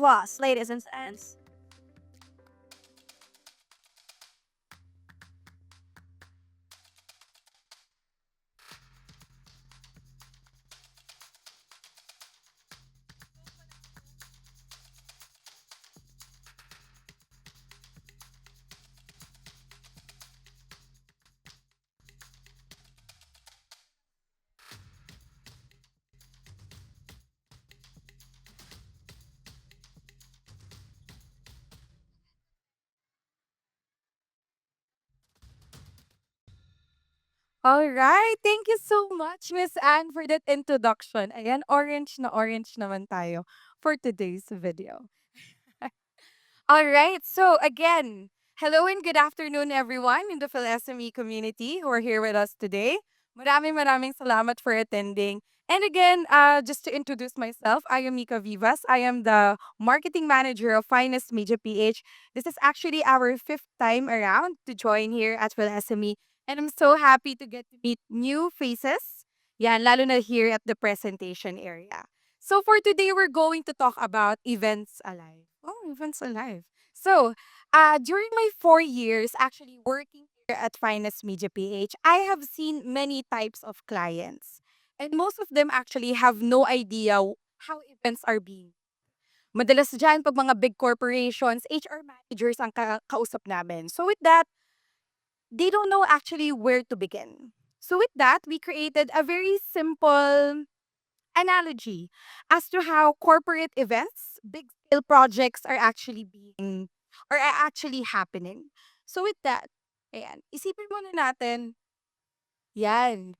Vivas, ladies and gents. All right. Thank you so much, Miss Anne, for that introduction. Ayan, orange na orange naman tayo for today's video. All right. So again, hello and good afternoon, everyone in the PhilSME community who are here with us today. Maraming salamat for attending. And again, just to introduce myself, I am Mika Vivas. I am the marketing manager of Finest Media PH. This is actually our fifth time around to join here at PhilSME. And I'm so happy to get to meet new faces. Yan, lalo na here at the presentation area. So for today, we're going to talk about events alive. Oh, events alive. So, during my 4 years actually working here at Finest Media PH, I have seen many types of clients. And most of them actually have no idea how events are being. Madalas dyan, pag mga big corporations, HR managers ang kausap namin. So with that, they don't know actually where to begin. So with that, we created a very simple analogy as to how corporate events, big scale projects are actually happening. So with that, ayan, isipin muna natin, yan,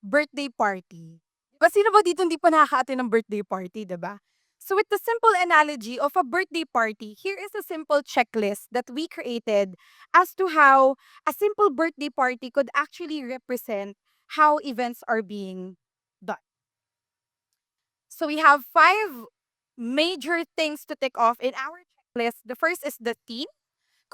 birthday party. Sino ba dito hindi pa nakaka-attend ng birthday party, 'di ba? So with the simple analogy of a birthday party, here is a simple checklist that we created as to how a simple birthday party could actually represent how events are being done. So we have five major things to tick off in our checklist. The first is the theme.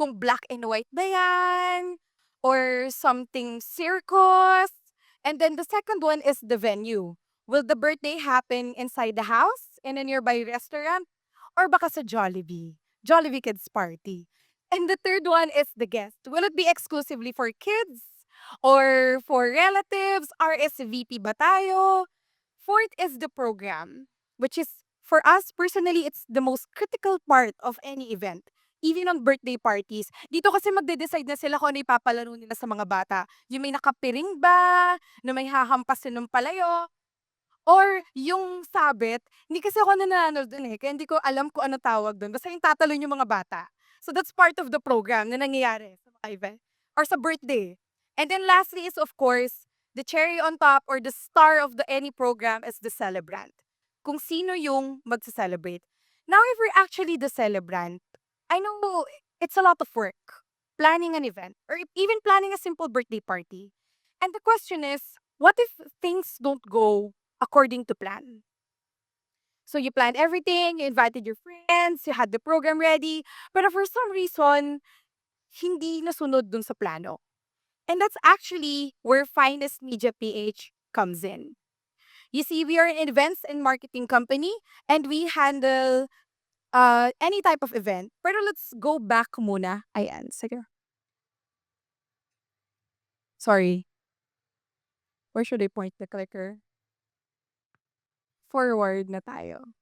Kung black and white ba yan, or something circus. And then the second one is the venue. Will the birthday happen inside the house, in a nearby restaurant, or baka sa Jollibee? Jollibee Kids Party. And the third one is the guest. Will it be exclusively for kids or for relatives? RSVP ba tayo? Fourth is the program, which is for us personally, it's the most critical part of any event. Even on birthday parties. Dito kasi magde-decide na sila kung ano ipapalaro nila sa mga bata. Yung may nakapiring ba, na may hahampasin ng palayo, or yung sabit. Hindi kasi ako nananalo dun eh, kaya hindi ko alam kung ano tawag dun. Basta yung tatalon yung mga bata. So that's part of the program na nangyayari sa mga event or sa birthday. And then lastly is of course, the cherry on top or the star of the any program is the celebrant. Kung sino yung magsa-celebrate. Now, if we're actually the celebrant, I know it's a lot of work planning an event or even planning a simple birthday party. And the question is, what if things don't go according to plan? So you planned everything, you invited your friends, you had the program ready, but for some reason, hindi nasunod dun sa plano. And that's actually where Finest Media PH comes in. You see, we are an events and marketing company and we handle any type of event. Pero let's go back muna. Ayan, sige. Sorry, where should I point the clicker? Forward na tayo.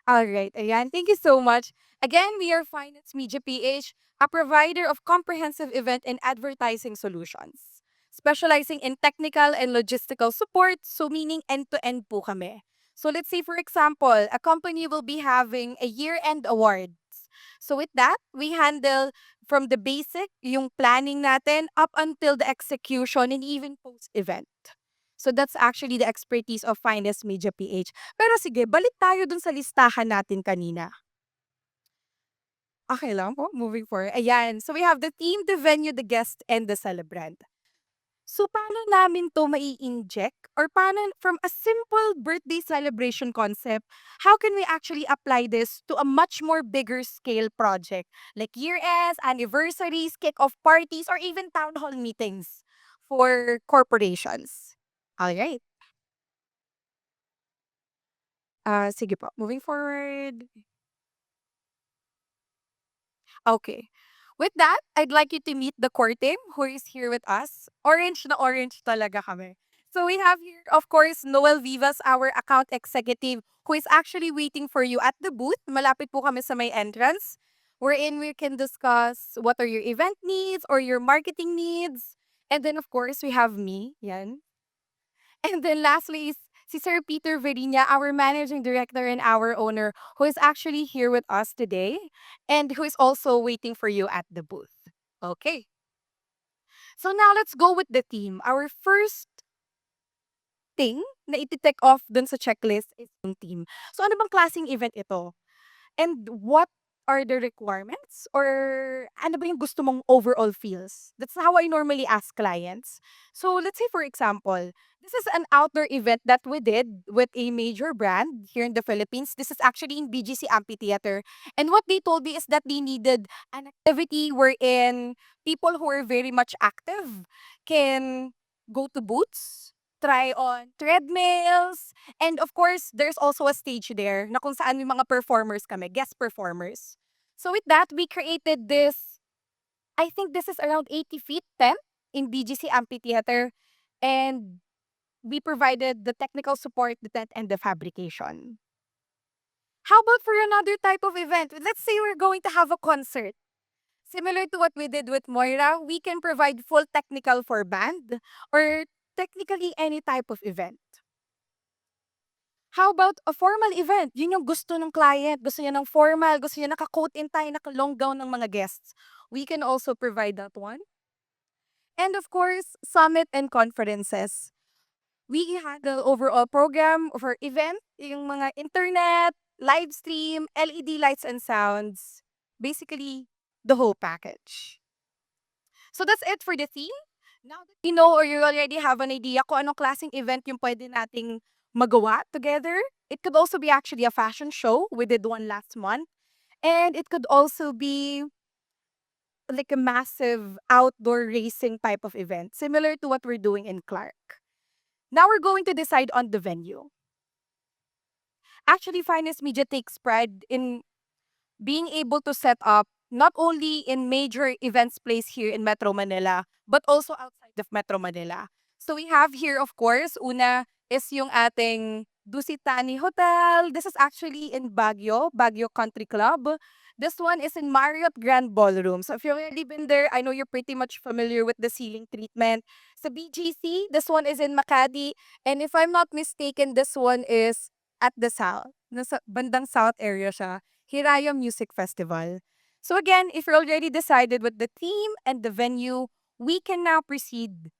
Alright, ayan. Thank you so much. Again, we are Finance Media PH, a provider of comprehensive event and advertising solutions. Specializing in technical and logistical support, so meaning end-to-end po kami. So let's say for example, a company will be having a year-end awards. So with that, we handle from the basic, yung planning natin, up until the execution and even post-event. So that's actually the expertise of Finest Media PH. Pero sige, balik tayo dun sa listahan natin kanina. Okay lang po, moving forward. Ayan, so we have the theme, the venue, the guest, and the celebrant. So paano namin to mai-inject or paano from a simple birthday celebration concept, how can we actually apply this to a much more bigger scale project like year-ends, anniversaries, kick-off parties, or even town hall meetings for corporations? All right. Sige po, moving forward. Okay. With that, I'd like you to meet the core team who is here with us. Orange na orange talaga kami. So we have here, of course, Noel Vivas, our account executive, who is actually waiting for you at the booth. Malapit po kami sa may entrance, wherein we can discuss what are your event needs or your marketing needs. And then, of course, we have me, yan. And then lastly is si Sir Peter Verina, our managing director and our owner, who is actually here with us today and who is also waiting for you at the booth. Okay. So now let's go with the theme. Our first thing na iti-take off dun sa checklist is yung team. So ano bang klaseng event ito? And what are the requirements? Or ano ba yung gusto mong overall feels? That's how I normally ask clients. So let's say for example, this is an outdoor event that we did with a major brand here in the Philippines. This is actually in BGC Amphitheater. And what they told me is that they needed an activity wherein people who are very much active can go to booths, try on treadmills, and of course, there's also a stage there na kung saan may mga performers kami, guest performers. So with that, we created this, I think this is around 80 feet tent in BGC Amphitheater. And we provided the technical support, the tent, and the fabrication. How about for another type of event? Let's say we're going to have a concert. Similar to what we did with Moira, we can provide full technical for band or technically any type of event. How about a formal event? Yun yung gusto ng client. Gusto niya ng formal, gusto niya naka-coat and tie, naka-long gown ng mga guests. We can also provide that one. And of course, summit and conferences. We handle overall program of our event, yung mga internet, live stream, LED lights and sounds. Basically, the whole package. So that's it for the theme. Now that you know or you already have an idea kung anong klaseng event yung pwede nating magawa together, it could also be actually a fashion show. We did one last month. And it could also be like a massive outdoor racing type of event, similar to what we're doing in Clark. Now we're going to decide on the venue. Actually, Finest Media takes pride in being able to set up not only in major events place here in Metro Manila, but also outside of Metro Manila. So we have here, of course, una is yung ating Dusitani Hotel. This is actually in Baguio, Baguio Country Club. This one is in Marriott Grand Ballroom. So if you've already been there, I know you're pretty much familiar with the ceiling treatment. Sa BGC, this one is in Makati. And if I'm not mistaken, this one is at the south. Nasa bandang south area siya. Hiraya Music Festival. So again, if you're already decided with the theme and the venue, we can now proceed.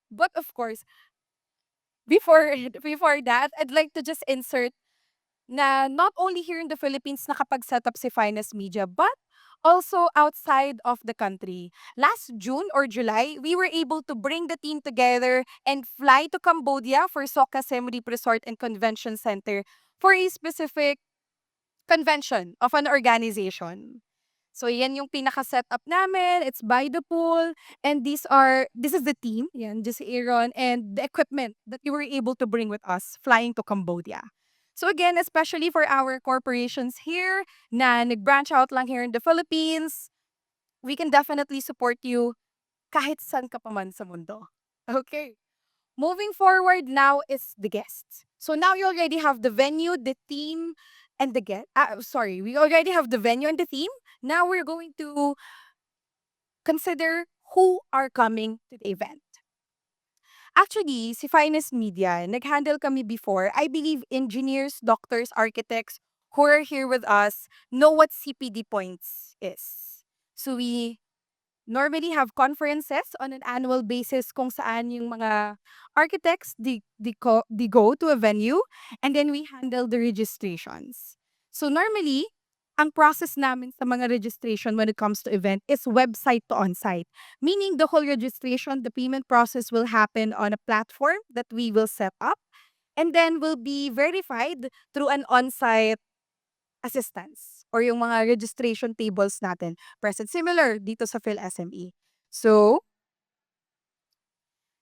But of course, before before that, I'd like to just insert na not only here in the Philippines nakapag-set up si Finest Media, but also outside of the country. Last June or July, we were able to bring the team together and fly to Cambodia for Soka Siem Reap Resort and Convention Center for a specific convention of an organization. So yan yung pinaka-setup namin. It's by the pool. And this is the team. Yan, just Aaron. And the equipment that you were able to bring with us flying to Cambodia. So again, especially for our corporations here na nag-branch out lang here in the Philippines, we can definitely support you kahit saan ka pa man sa mundo. Okay. Moving forward now is the guests. So now you already have the venue, the theme, and the guest. Sorry, we already have the venue and the theme. Now we're going to consider who are coming to the event. Actually, si Finest Media, nag-handle kami before. I believe engineers, doctors, architects who are here with us know what CPD points is. So we normally have conferences on an annual basis kung saan yung mga architects they go to a venue and then we handle the registrations. So normally, ang process namin sa mga registration when it comes to event is website to on-site. Meaning the whole registration, the payment process will happen on a platform that we will set up and then will be verified through an on-site assistance or yung mga registration tables natin present similar dito sa PhilSME. So,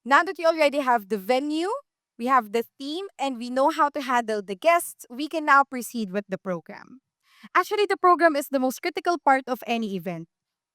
now that you already have the venue, we have the theme, and we know how to handle the guests, we can now proceed with the program. Actually, the program is the most critical part of any event.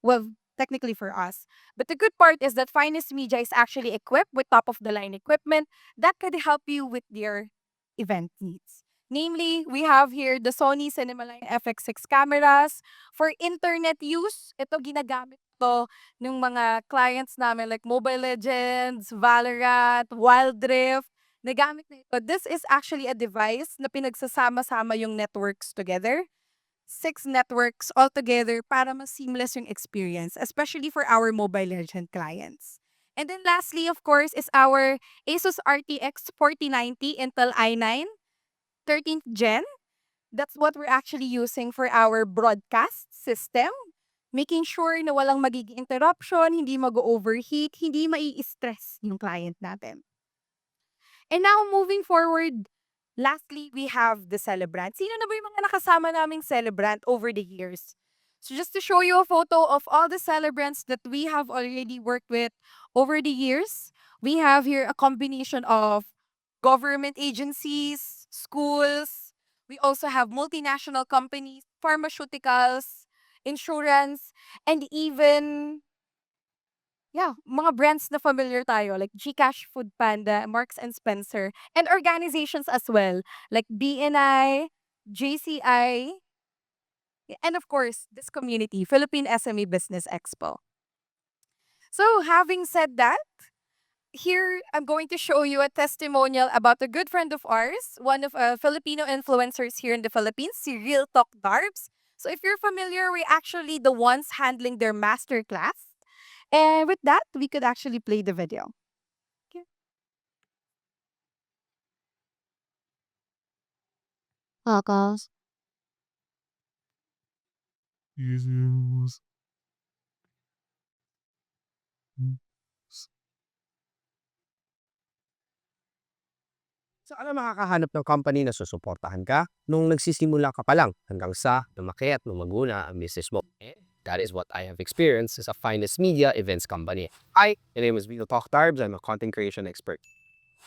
Well, technically for us. But the good part is that Finest Media is actually equipped with top of the line equipment that could help you with your event needs. Namely, we have here the Sony Cinemaline FX6 cameras for internet use. Ito ginagamit to ng mga clients namin like Mobile Legends, Valorant, Wild Rift. Nagamit na ito. This is actually a device na pinagsasama-sama yung networks together, six networks all together para mas seamless yung experience, especially for our Mobile Legend clients. And then lastly, of course, is our Asus RTX 4090 Intel i9 13th Gen. That's what we're actually using for our broadcast system. Making sure na walang magiging interruption, hindi mag-overheat, hindi mai-stress yung client natin. And now, moving forward, lastly, we have the celebrant. Sino na ba yung mga nakasama naming celebrant over the years? So just to show you a photo of all the celebrants that we have already worked with over the years, we have here a combination of government agencies, schools. We also have multinational companies, pharmaceuticals, insurance, and even mga brands na familiar tayo like GCash, Foodpanda, Marks and Spencer, and organizations as well like BNI, JCI, and of course, this community, Philippine SME Business Expo. So, having said that, here I'm going to show you a testimonial about a good friend of ours, one of Filipino influencers here in the Philippines, si Real Talk Darbs. So, if you're familiar, we're actually the ones handling their masterclass. And with that, we could actually play the video. Okay. Focus. Jesus. Saan ka makakahanap ng company na susuportahan ka nung nagsisimula ka pa lang hanggang sa lumaki at lumago na ang business mo? And that is what I have experienced as a Finest Media events company. Hi, my name is Vito Tarbs. I'm a content creation expert.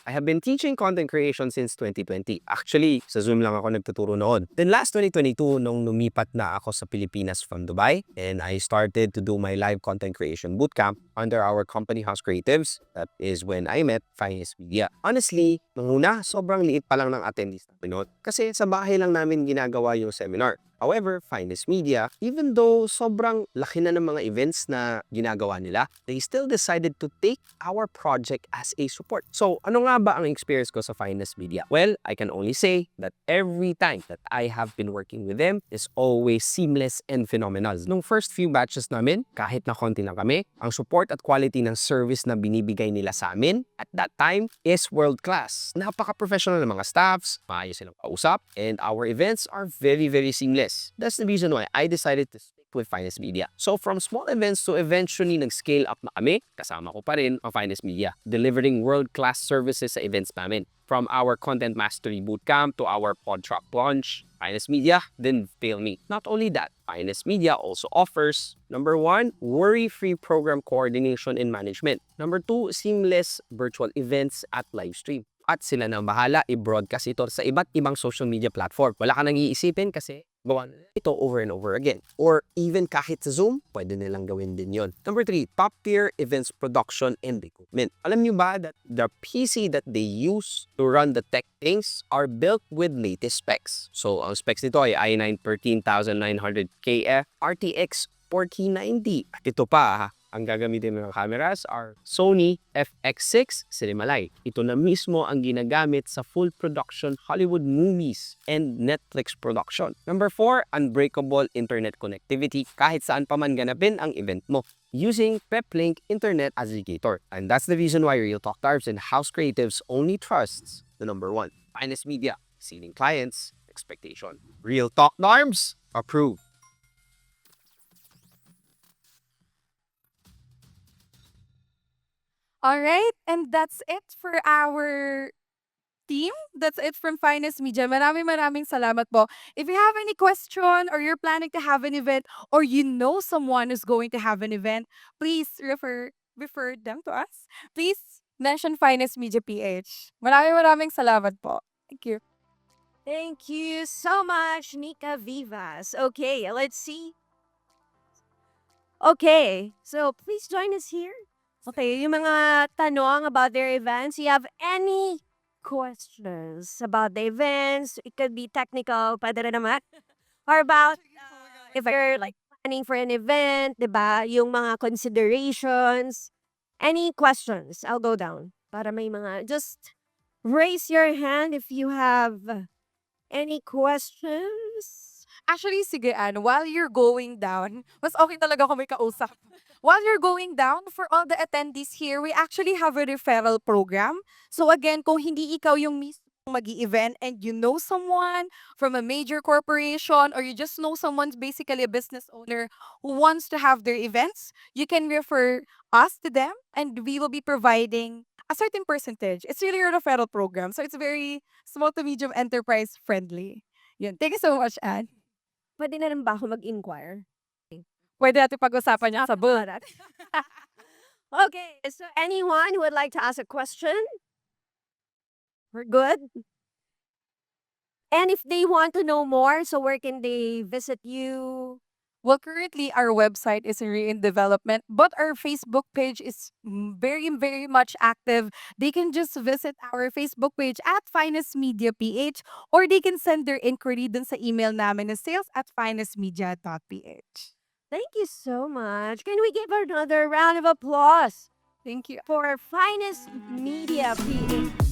I have been teaching content creation since 2020. Actually, sa Zoom lang ako nagtuturo noon. Then last 2022, nung lumipat na ako sa Pilipinas from Dubai, and I started to do my live content creation bootcamp under our company House Creatives. That is when I met Finest Media. Honestly, nung una, sobrang liit pa lang ng attendees namin noon. Kasi sa bahay lang namin ginagawa yung seminar. However, Finest Media, even though sobrang laki na ng mga events na ginagawa nila, they still decided to take our project as a support. So, ano nga ba ang experience ko sa Finest Media? Well, I can only say that every time that I have been working with them is always seamless and phenomenal. Nung first few batches namin, kahit na konti lang kami, ang support at quality ng service na binibigay nila sa amin at that time is world-class. Napaka-professional ng mga staffs, maayos silang kausap, and our events are very, very seamless. That's the reason why I decided to stick with Finest Media. So from small events to eventually nag-scale up na kami, kasama ko pa rin ang Finest Media, delivering world-class services sa events namin. From our Content Mastery Bootcamp to our Pod Truck launch, Finest Media didn't fail me. Not only that, Finest Media also offers, number 1, worry-free program coordination and management. Number 2, seamless virtual events at live stream. At sila na bahala i-broadcast ito sa iba't ibang social media platform. Wala ka nang iisipin kasi gawa nila ito over and over again. Or even kahit sa Zoom, pwede nilang gawin din yon. Number 3, top-tier events production and equipment. Alam nyo ba that the PC that they use to run the tech things are built with latest specs? So, ang specs nito ay i9 13900KF RTX 4090. At ito pa, ang gagamitin ng cameras are Sony FX6 Cinemaline. Ito na mismo ang ginagamit sa full production Hollywood movies and Netflix production. Number 4, unbreakable internet connectivity kahit saan pa man ganapin ang event mo using PepLink Internet Aggregator. And that's the reason why Real Talk Darbs and House Creatives only trusts the number 1, Finest Media, exceeding clients' expectation. Real Talk Darbs, approved. All right, and that's it for our team. That's it from Finest Media. Maraming salamat po. If you have any question or you're planning to have an event or you know someone who's going to have an event, please refer them to us. Please mention Finest Media PH. Maraming salamat po. Thank you. Thank you so much, Mika Vivas. Okay, let's see. Okay, so please join us here. Okay, yung mga tanong about their events, you have any questions about the events, it could be technical, pwede rin naman. Or about if you're like planning for an event, di ba? Yung mga considerations. Any questions? I'll go down. Para may mga, just raise your hand if you have any questions. Actually, sige, Ann, while you're going down, mas okay talaga kung may kausap. While you're going down, for all the attendees here, we actually have a referral program. So again, kung hindi ikaw yung mismo mag-event and you know someone from a major corporation or you just know someone's basically a business owner who wants to have their events, you can refer us to them and we will be providing a certain percentage. It's really a referral program. So it's very small to medium enterprise friendly. Yun. Thank you so much, Anne. Pwede na rin ba ako mag-inquire? Pwede natin pag-usapan niya sa booth. Okay, so anyone who would like to ask a question? We're good? And if they want to know more, so where can they visit you? Well, currently our website is in development, but our Facebook page is very, very much active. They can just visit our Facebook page at Finest Media PH or they can send their inquiry dun sa email namin na sales@finestmedia.ph. Thank you so much. Can we give another round of applause Thank you. for Finest Media PH?